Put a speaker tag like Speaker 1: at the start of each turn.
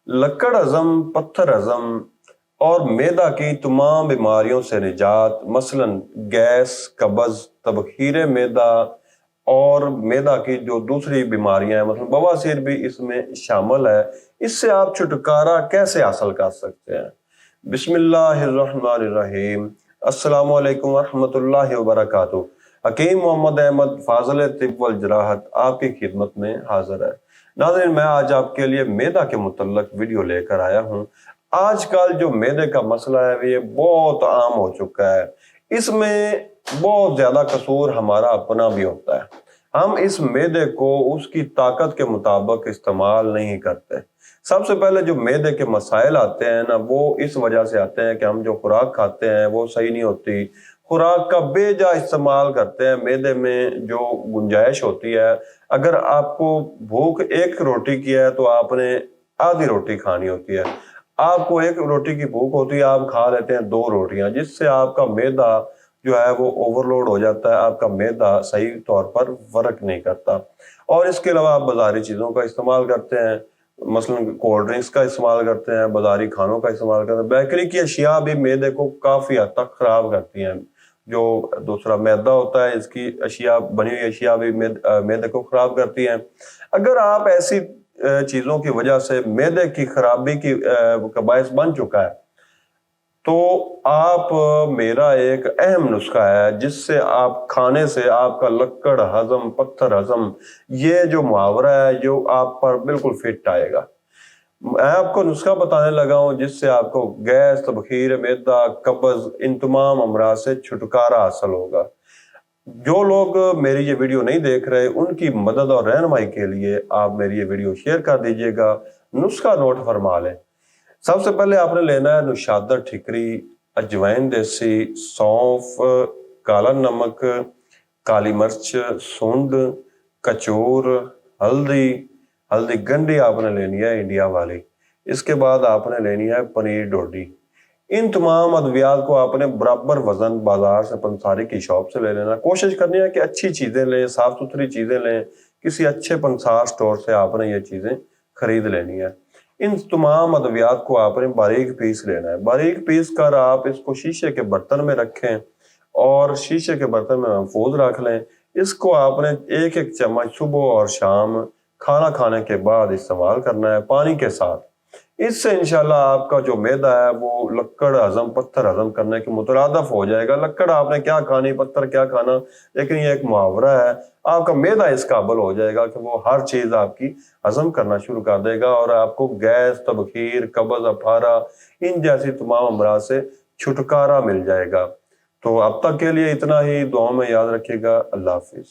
Speaker 1: लक्कड़ हजम, पत्थर हजम और मैदा की तमाम बीमारियों से निजात, मसलन गैस, कब्ज, तबखीर मैदा और मैदा की जो दूसरी बीमारियां हैं, मतलब बवासीर भी इसमें शामिल है। इससे आप छुटकारा कैसे हासिल कर सकते हैं? बिस्मिल्लाहिर्रहमानिर्रहीम। अस्सलामु अलैकुम वरहमतुल्लाहि वबरकातुहू। हकीम मोहम्मद अहमद फाजिल तिब वल जराहत आपकी खिदमत में हाजिर है। नाज़रीन, मैं आज आपके लिए मैदा के मुतल्लक वीडियो लेकर आया हूँ। आजकल जो मैदे का मसला है ये बहुत आम हो चुका है। इसमें बहुत ज्यादा कसूर हमारा अपना भी होता है। हम इस मैदे को उसकी ताकत के मुताबिक इस्तेमाल नहीं करते। सबसे पहले जो मैदे के मसाइल आते हैं ना, वो इस वजह से आते हैं कि हम जो खुराक खाते हैं वो सही नहीं होती। खुराक का बेजा इस्तेमाल करते हैं। मैदे में जो गुंजाइश होती है, अगर आपको भूख एक रोटी की है तो आपने आधी रोटी खानी होती है। आपको एक रोटी की भूख होती है, आप खा लेते हैं दो रोटियां, जिससे आपका मैदा जो है वो ओवरलोड हो जाता है। आपका मैदा सही तौर पर वर्क नहीं करता। और इसके अलावा आप बाजारी चीज़ों का इस्तेमाल करते हैं, मसलन कोल्ड ड्रिंक्स का इस्तेमाल करते हैं, बाजारी खानों का इस्तेमाल करते हैं। बेकरी की अशिया भी मैदे को काफ़ी हद तक ख़राब करती हैं। जो दूसरा मैदा होता है, इसकी अशिया, बनी हुई अशिया भी मैदे को ख़राब करती हैं। अगर आप ऐसी चीज़ों की वजह से मैदे की खराबी का बायस बन चुका है, तो आप मेरा एक अहम नुस्खा है जिससे आप खाने से आपका लक्कड़ हजम, पत्थर हजम, ये जो मुहावरा है जो आप पर बिल्कुल फिट आएगा। मैं आपको नुस्खा बताने लगा हूं जिससे आपको गैस, तबखीर मैदा, कब्ज, इन तमाम अमराज से छुटकारा हासिल होगा। जो लोग मेरी ये वीडियो नहीं देख रहे, उनकी मदद और रहनुमाई के लिए आप मेरी ये वीडियो शेयर कर दीजिएगा। नुस्खा नोट फरमा लें। सबसे पहले आपने लेना है नुशादर ठिकरी, अजवाइन देसी, सौंफ, काला नमक, काली मिर्च, सूंड, कचूर, हल्दी। हल्दी गंडी आपने लेनी है इंडिया वाली। इसके बाद आपने लेनी है पनीर डोडी। इन तमाम अद्वियात को आपने बराबर वजन बाजार से, पंसारी की शॉप से ले लेना। कोशिश करनी है कि अच्छी चीजें लें, साफ सुथरी चीजें लें। किसी अच्छे पंसार स्टोर से आपने ये चीजें खरीद लेनी है। इन तमाम अद्वियात को आपने बारीक पीस लेना है। बारीक पीस कर आप इसको शीशे के बर्तन में रखें और शीशे के बर्तन में महफूज रख लें। इसको आपने एक एक चम्मच सुबह और शाम खाना खाने के बाद इस्तेमाल करना है, पानी के साथ। इससे इंशाल्लाह आपका जो मैदा है वो लक्कड़ हजम, पत्थर हजम करने के मुतरादफ हो जाएगा। लक्कड़ आपने क्या खानी, पत्थर क्या खाना, लेकिन ये एक मुहावरा है। आपका मैदा इस काबिल हो जाएगा कि वो हर चीज आपकी हजम करना शुरू कर देगा और आपको गैस, तबखीर, कब्ज, अफारा, इन जैसी तमाम अमराज से छुटकारा मिल जाएगा। तो अब तक के लिए इतना ही। दुआ में याद रखिएगा। अल्लाह हाफिज।